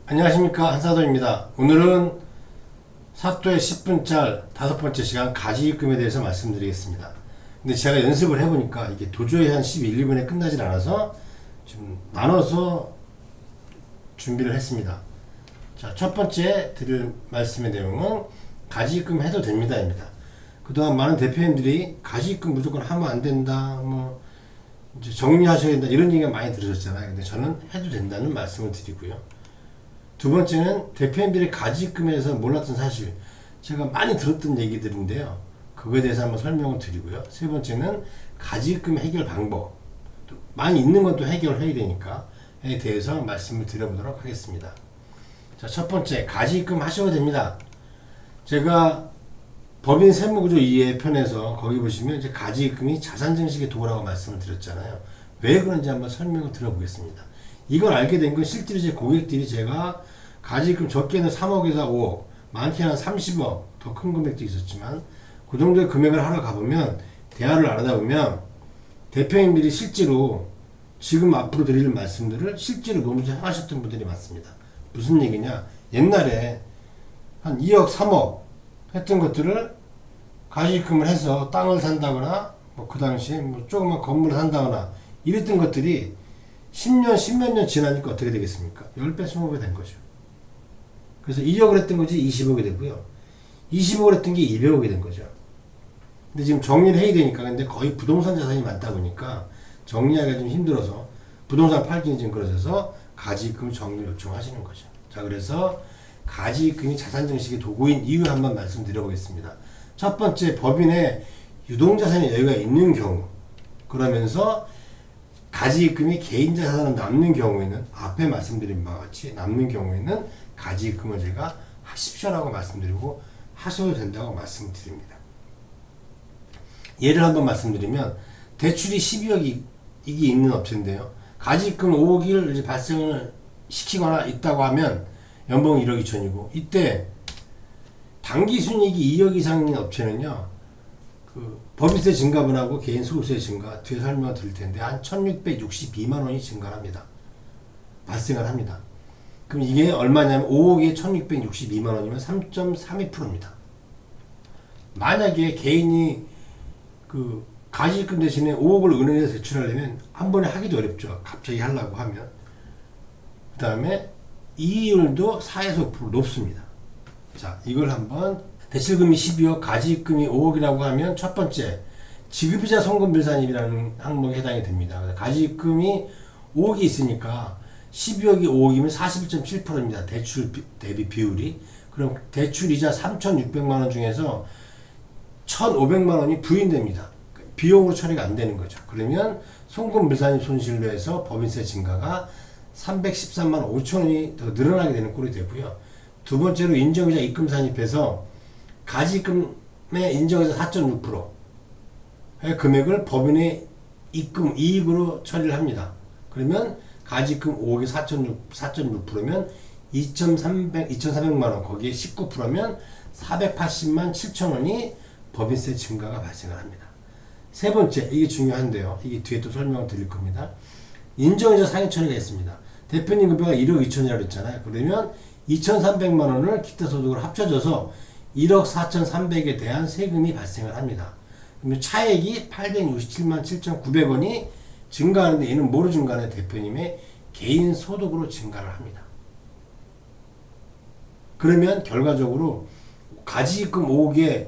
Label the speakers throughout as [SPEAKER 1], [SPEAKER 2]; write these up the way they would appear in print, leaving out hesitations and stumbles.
[SPEAKER 1] 안녕하십니까, 한사도입니다. 오늘은 사또의 10분짤 5번째 시간 가지입금에 대해서 말씀드리겠습니다. 근데 제가 연습을 해보니까 이게 도저히 한 11, 2분에 끝나질 않아서 좀 나눠서 준비를 했습니다. 자, 첫 번째 드릴 말씀의 내용은 가지입금 해도 됩니다입니다. 그동안 많은 대표님들이 가지입금 무조건 하면 안 된다, 뭐 이제 정리하셔야 된다, 이런 얘기가 많이 들으셨잖아요. 근데 저는 해도 된다는 말씀을 드리고요. 두 번째는 대표님들이 가지입금에서 몰랐던 사실, 제가 많이 들었던 얘기들인데요, 그거에 대해서 한번 설명을 드리고요. 세 번째는 가지입금 해결 방법, 또 많이 있는 건 또 해결해야 되니까 에 대해서 말씀을 드려보도록 하겠습니다. 자, 첫 번째, 가지입금 하셔도 됩니다. 제가 법인 세무구조 2의 편에서 거기 보시면 이제 가지입금이 자산증식의 도구라고 말씀을 드렸잖아요. 왜 그런지 한번 설명을 드려보겠습니다. 이걸 알게 된 건 실제로 제 고객들이 제가 가지입금 적게는 3억에서 5억, 많게는 30억, 더 큰 금액도 있었지만 그 정도의 금액을 하러 가보면, 대화를 나누다 보면 대표님들이 실제로 지금 앞으로 드릴 말씀들을 실제로 너무 하셨던 분들이 많습니다. 무슨 얘기냐, 옛날에 한 2억, 3억 했던 것들을 가지입금을 해서 땅을 산다거나, 뭐 그 당시에 뭐 조그만 건물을 산다거나 이랬던 것들이 10년, 10몇 년 지나니까 어떻게 되겠습니까? 10배, 20배 된 거죠. 그래서 2억을 했던 것이 20억이 되고요. 20억을 했던 게 200억이 된 거죠. 근데 지금 정리를 해야 되니까, 근데 거의 부동산 자산이 많다 보니까 정리하기가 좀 힘들어서 부동산 팔기는 좀 그러셔서 가지입금 정리를 요청하시는 거죠. 자, 그래서 가지입금이 자산증식의 도구인 이유 한번 말씀드려보겠습니다. 첫 번째, 법인에 유동자산의 여유가 있는 경우, 그러면서 가지입금이 개인자 자산으로 남는 경우에는, 앞에 말씀드린 바와 같이 남는 경우에는 가지입금을 제가 하십시오라고 말씀드리고 하셔도 된다고 말씀드립니다. 예를 한번 말씀드리면, 대출이 12억이 있는 업체인데요, 가지입금 5억을 이제 발생을 시키거나 있다고 하면 연봉 1억 2천이고, 이때 당기순이익이 2억 이상인 업체는요, 그 법인세 증가분하고 개인 소득세 증가 뒤에 설명을 드릴 텐데 한 1662만 원이 증가합니다. 발생을 합니다. 그럼 이게 얼마냐면 5억에 1662만 원이면 3.32%입니다. 만약에 개인이 그 가지입금 대신에 5억을 은행에서 대출하려면 한 번에 하기도 어렵죠. 갑자기 하려고 하면. 그 다음에 이율도 4에서 5% 높습니다. 자, 이걸 한번, 대출금이 12억, 가지입금이 5억이라고 하면 첫 번째, 지급이자 송금밀산입이라는 항목에 해당이 됩니다. 가지입금이 5억이 있으니까 12억이 5억이면 41.7%입니다. 대출 대비 비율이. 그럼 대출이자 3,600만 원 중에서 1,500만 원이 부인됩니다. 비용으로 처리가 안 되는 거죠. 그러면 송금밀산입 손실로 해서 법인세 증가가 313만 5천 원이 더 늘어나게 되는 꼴이 되고요. 두 번째로 인정이자 입금 산입해서 가지입금의 인정이자 4.6%의 금액을 법인의 입금 이익으로 처리를 합니다. 그러면 가지입금 5억에 4.6%면 2,400만 원, 거기에 19%면 480만 7천 원이 법인세 증가가 발생을 합니다. 세 번째, 이게 중요한데요, 이게 뒤에 또 설명을 드릴 겁니다. 인정이자 상해 처리가 있습니다. 대표님 급여가 1억 2천이라고 했잖아요. 그러면 2,300만 원을 기타 소득으로 합쳐져서 1억 4,300에 대한 세금이 발생을 합니다. 그러면 차액이 867만 7,900원이 증가하는데, 얘는 뭐로 증가하냐? 대표님의 개인 소득으로 증가를 합니다. 그러면 결과적으로 가지입금 5억의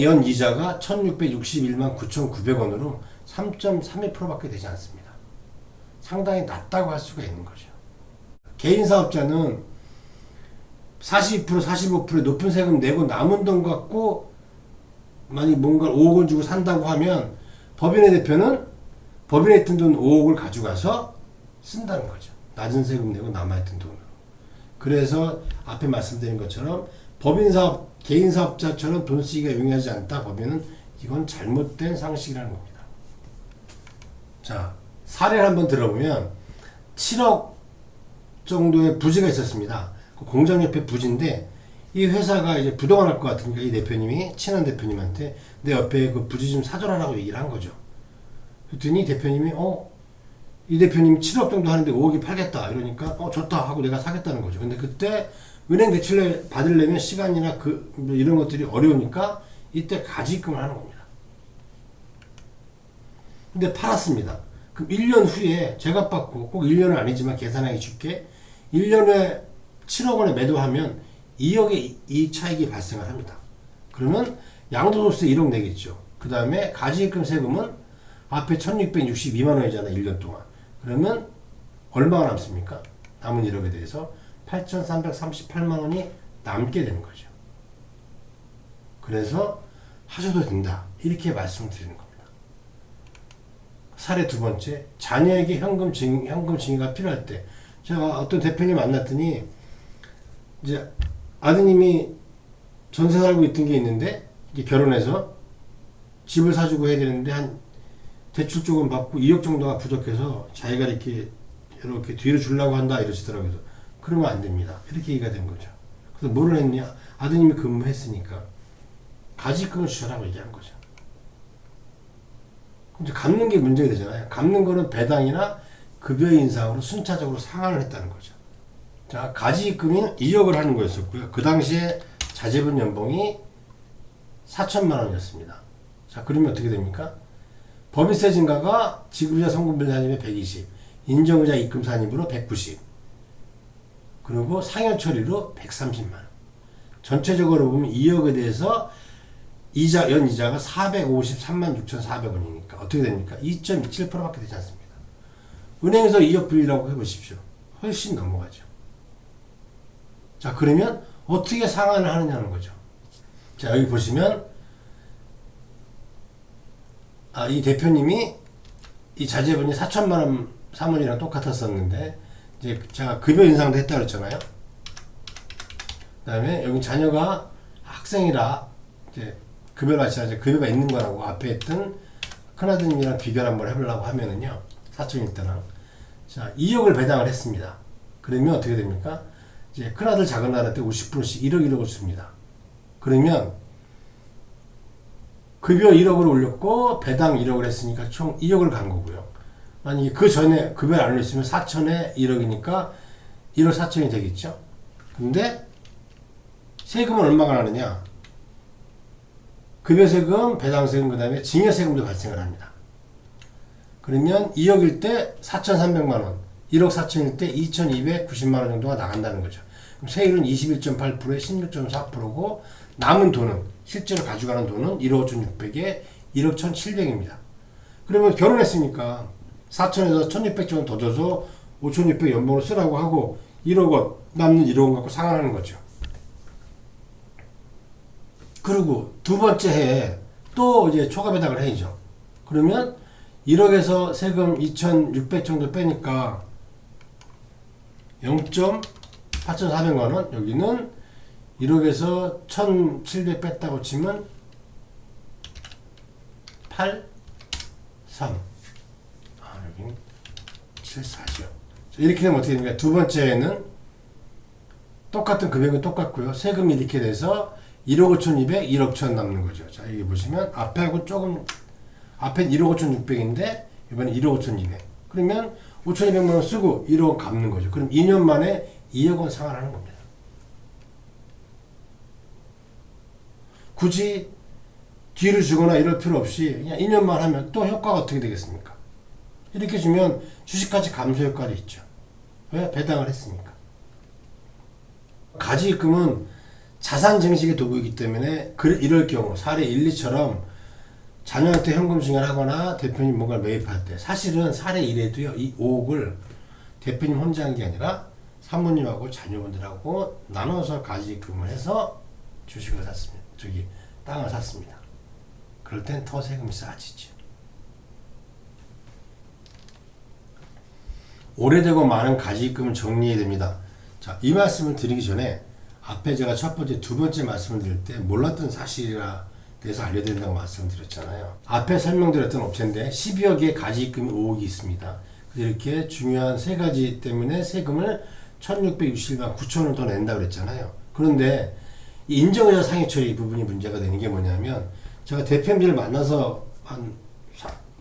[SPEAKER 1] 연 이자가 1,661만 9,900원으로 3.32%밖에 되지 않습니다. 상당히 낮다고 할 수가 있는 거죠. 개인 사업자는 42%, 45%의 높은 세금 내고 남은 돈 갖고 만약 뭔가 5억을 주고 산다고 하면, 법인의 대표는 법인에 있던 돈 5억을 가져가서 쓴다는 거죠. 낮은 세금 내고 남아있던 돈으로. 그래서 앞에 말씀드린 것처럼 법인 사업, 개인 사업자처럼 돈 쓰기가 용이하지 않다, 법인은, 이건 잘못된 상식이라는 겁니다. 자, 사례를 한번 들어보면 7억 정도의 부지가 있었습니다. 그 공장 옆에 부지인데, 이 회사가 이제 부도가 날 것 같으니까 이 대표님이 친한 대표님한테 내 옆에 그 부지 좀 사줘라라고 얘기를 한 거죠. 그랬더니 대표님이 이 대표님이 7억 정도 하는데 5억이 팔겠다 이러니까 좋다 하고 내가 사겠다는 거죠. 근데 그때 은행 대출을 받으려면 시간이나 뭐 이런 것들이 어려우니까 이때 가지입금을 하는 겁니다. 근데 팔았습니다. 그럼 1년 후에 제값 받고, 꼭 1년은 아니지만 계산하기 쉽게 1년에 7억 원에 매도하면 2억의 이익 차익이 발생을 합니다. 그러면 양도소득세 1억 내겠죠. 그 다음에 가지입금 세금은 앞에 1662만 원이잖아요. 1년 동안. 그러면 얼마가 남습니까? 남은 1억에 대해서 8338만 원이 남게 되는 거죠. 그래서 하셔도 된다. 이렇게 말씀드리는 겁니다. 사례 두 번째, 자녀에게 현금 증여가 필요할 때, 제가 어떤 대표님 만났더니 이제 아드님이 전세 살고 있던 게 있는데 이제 결혼해서 집을 사주고 해야 되는데 한 대출 조금 받고 2억 정도가 부족해서 자기가 이렇게 뒤로 주려고 한다 이러시더라고요. 그러면 안 됩니다. 이렇게 얘기가 된 거죠. 그래서 뭐를 했냐? 아드님이 근무했으니까 가지입금을 주셔라고 얘기한 거죠. 근데 갚는 게 문제가 되잖아요. 갚는 거는 배당이나 급여 인상으로 순차적으로 상환을 했다는 거죠. 자, 가지입금이 2억을 하는 거였었고요. 그 당시에 자제분 연봉이 4천만 원이었습니다. 자, 그러면 어떻게 됩니까? 법인세 증가가 지급자 성금별 산입에 120, 인정자 입금 산입으로 190, 그리고 상여 처리로 130만 원. 전체적으로 보면 2억에 대해서 연 이자가 453만 6,400원이니까 어떻게 됩니까? 2.27%밖에 되지 않습니다. 은행에서 2억 빌리라고 해보십시오. 훨씬 넘어가죠. 자, 그러면 어떻게 상환을 하느냐는 거죠. 자, 여기 보시면 이 대표님이 이 자제분이 4천만 원 사모님이랑 똑같았었는데 이제 제가 급여 인상도 했다 그랬잖아요. 그 다음에 여기 자녀가 학생이라 이제 급여가 아니라 이제 급여가 있는 거라고 앞에 했던 큰아드님이랑 비교를 한번 해보려고 하면은요, 사촌일 때랑 자 2억을 배당을 했습니다. 그러면 어떻게 됩니까? 이제 큰아들 작은아들한테 50%씩 1억을 줍니다. 그러면 급여 1억을 올렸고 배당 1억을 했으니까 총 2억을 간 거고요. 만약에 그 전에 급여를 안 올렸으면 4천에 1억이니까 1억 4천이 되겠죠. 근데 세금은 얼마가 나느냐? 급여세금, 배당세금, 그 다음에 증여세금도 발생을 합니다. 그러면 2억일 때 4,300만 원, 1억 4천일 때 2,290만 원 정도가 나간다는 거죠. 그럼 세율은 21.8%에 16.4%고 남은 돈은 실제로 가져가는 돈은 1억 5,600에 1억 1,700입니다. 그러면 결혼했으니까 4천에서 1,600 정도 더 줘서 5,600 연봉을 쓰라고 하고 1억 원, 남는 1억 원 갖고 상환하는 거죠. 그리고 두 번째 해에 또 이제 초과 배당을 해야죠. 그러면 1억에서 세금 2,600 정도 빼니까 0.8400만 원, 여기는 1억에서 1,700 뺐다고 치면 8, 3. 여기는 7, 4죠. 이렇게 되면 어떻게 됩니까? 두 번째에는 똑같은 금액은 똑같고요. 세금이 이렇게 돼서 1억 5,200, 1억 1,000 남는 거죠. 자, 여기 보시면 앞에하고 조금, 앞엔 1억 5,600인데 이번엔 1억 5,200. 그러면 5,200만 원 쓰고 1억 원 갚는 거죠. 그럼 2년 만에 2억 원 상환하는 겁니다. 굳이 뒤를 주거나 이럴 필요 없이 그냥 2년만 하면 또 효과가 어떻게 되겠습니까? 이렇게 주면 주식가치 감소 효과도 있죠. 왜? 배당을 했으니까. 가지입금은 자산 증식의 도구이기 때문에 이럴 경우 사례 1, 2처럼 자녀한테 현금 증여를 하거나 대표님 뭔가를 매입할 때 사실은 사례 1에도요 이 5억을 대표님 혼자 한 게 아니라 사모님하고 자녀분들하고 나눠서 가지입금을 해서 주식을 샀습니다. 땅을 샀습니다. 그럴 땐 더 세금이 싸지죠. 오래되고 많은 가지입금을 정리해야 됩니다. 자, 이 말씀을 드리기 전에 앞에 제가 첫 번째, 두 번째 말씀을 드릴 때 몰랐던 사실이라 대해서 알려드린다고 말씀드렸잖아요. 앞에 설명드렸던 업체인데 12억 개의 가지입금이 5억이 있습니다. 이렇게 중요한 세 가지 때문에 세금을 1,660만 9천원을 더 낸다고 그랬잖아요. 그런데 이 인정자 상해처리 부분이 문제가 되는 게 뭐냐면 제가 대표님들을 만나서 한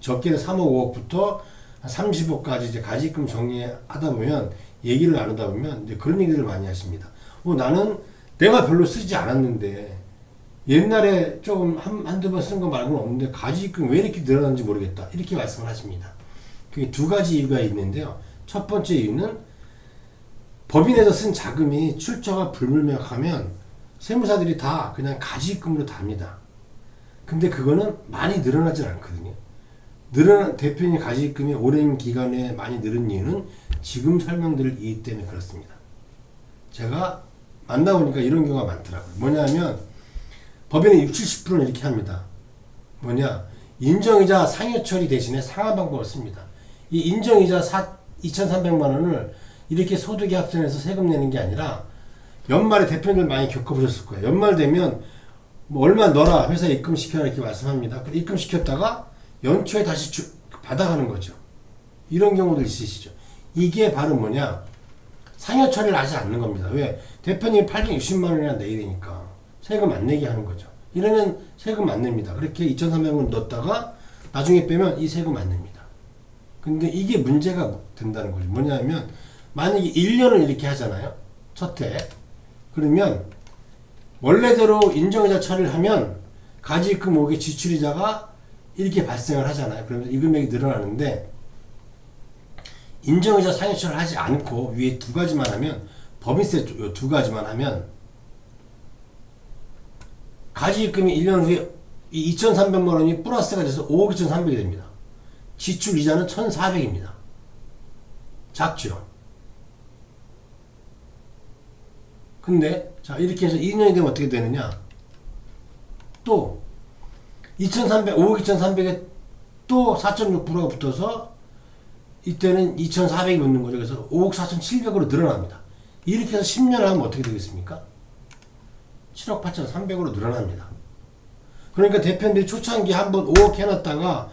[SPEAKER 1] 적게는 3억 5억부터 한 30억까지 이제 가지입금 정리하다 보면 얘기를 나누다 보면 이제 그런 얘기를 많이 하십니다. 나는 내가 별로 쓰지 않았는데 옛날에 조금 한두 번 쓴 거 말고는 없는데 가지입금 왜 이렇게 늘어났는지 모르겠다. 이렇게 말씀을 하십니다. 그게 두 가지 이유가 있는데요. 첫 번째 이유는 법인에서 쓴 자금이 출처가 불분명하면 세무사들이 다 그냥 가지입금으로 답니다. 근데 그거는 많이 늘어나질 않거든요. 대표님 가지입금이 오랜 기간에 많이 늘은 이유는 지금 설명드릴 이유 때문에 그렇습니다. 제가 만나보니까 이런 경우가 많더라고요. 뭐냐면 법인의 60, 70%는 이렇게 합니다. 인정이자 상여처리 대신에 상환 방법을 씁니다. 이 인정이자 2,300만 원을 이렇게 소득에 합산해서 세금 내는 게 아니라 연말에 대표님들 많이 겪어보셨을 거예요. 연말 되면 뭐 얼마 넣어라 회사에 입금시켜라 이렇게 말씀합니다. 입금시켰다가 연초에 다시 받아가는 거죠. 이런 경우도 있으시죠. 이게 바로 상여 처리를 하지 않는 겁니다. 왜? 대표님이 860만 원이나 내야 되니까 세금 안 내게 하는 거죠. 이러면 세금 안 냅니다. 그렇게 2,300원 넣었다가 나중에 빼면 이 세금 안 냅니다. 근데 이게 문제가 된다는 거죠. 만약에 1년을 이렇게 하잖아요. 첫 해. 그러면 원래대로 인정이자 처리를 하면 가지입금 5개 지출이자가 이렇게 발생을 하잖아요. 그러면 이 금액이 늘어나는데 인정이자 상여처리를 하지 않고 위에 두 가지만 하면 법인세 두 가지만 하면 가지입금이 1년 후에 2,300만 원이 플러스가 돼서 5억 2,300이 됩니다. 지출 이자는 1,400입니다. 작죠? 근데 자 이렇게 해서 2년이 되면 어떻게 되느냐? 또 5억 2,300에 또 4.6%가 붙어서 이때는 2,400이 붙는 거죠. 그래서 5억 4,700으로 늘어납니다. 이렇게 해서 10년을 하면 어떻게 되겠습니까? 7억 8,300으로 늘어납니다. 그러니까 대표님들이 초창기 한번 5억 해놨다가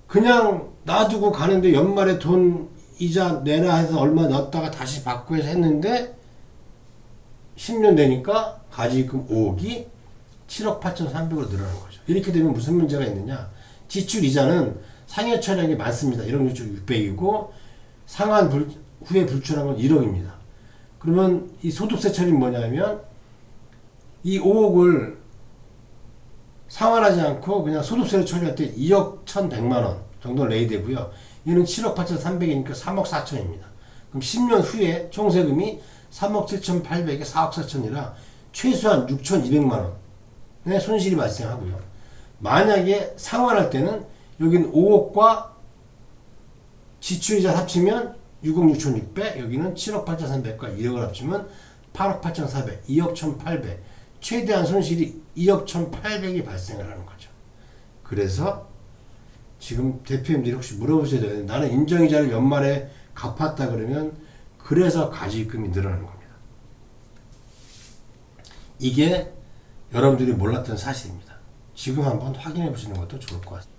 [SPEAKER 1] 그냥 놔두고 가는데 연말에 돈 이자 내라 해서 얼마 넣었다가 다시 받고 해서 했는데 10년 되니까 가지입금 5억이 7억 8,300으로 늘어나는 거죠. 이렇게 되면 무슨 문제가 있느냐? 지출 이자는 상여 처리한 게 많습니다. 1억 6,600이고 상환 후에 불출한 건 1억입니다. 그러면 이 소득세 처리는 뭐냐면 이 5억을 상환하지 않고 그냥 소득세를 처리할 때 2억 1,100만 원 정도 내야 되고요. 얘는 7억 8,300이니까 3억 4천입니다. 그럼 10년 후에 총세금이 3억 7,800에 4억 4천이라 최소한 6,200만 원의 손실이 발생하고요. 만약에 상환할 때는 여기는 5억과 지출이자 합치면 6억 6,600, 여기는 7억 8,300과 1억을 합치면 8억 8,400, 2억 1,800, 최대한 손실이 2억 1,800이 발생을 하는 거죠. 그래서 지금 대표님들이 혹시 물어보셔야 돼요. 나는 인정이자를 연말에 갚았다 그러면 그래서 가지입금이 늘어나는 겁니다. 이게 여러분들이 몰랐던 사실입니다. 지금 한번 확인해 보시는 것도 좋을 것 같습니다.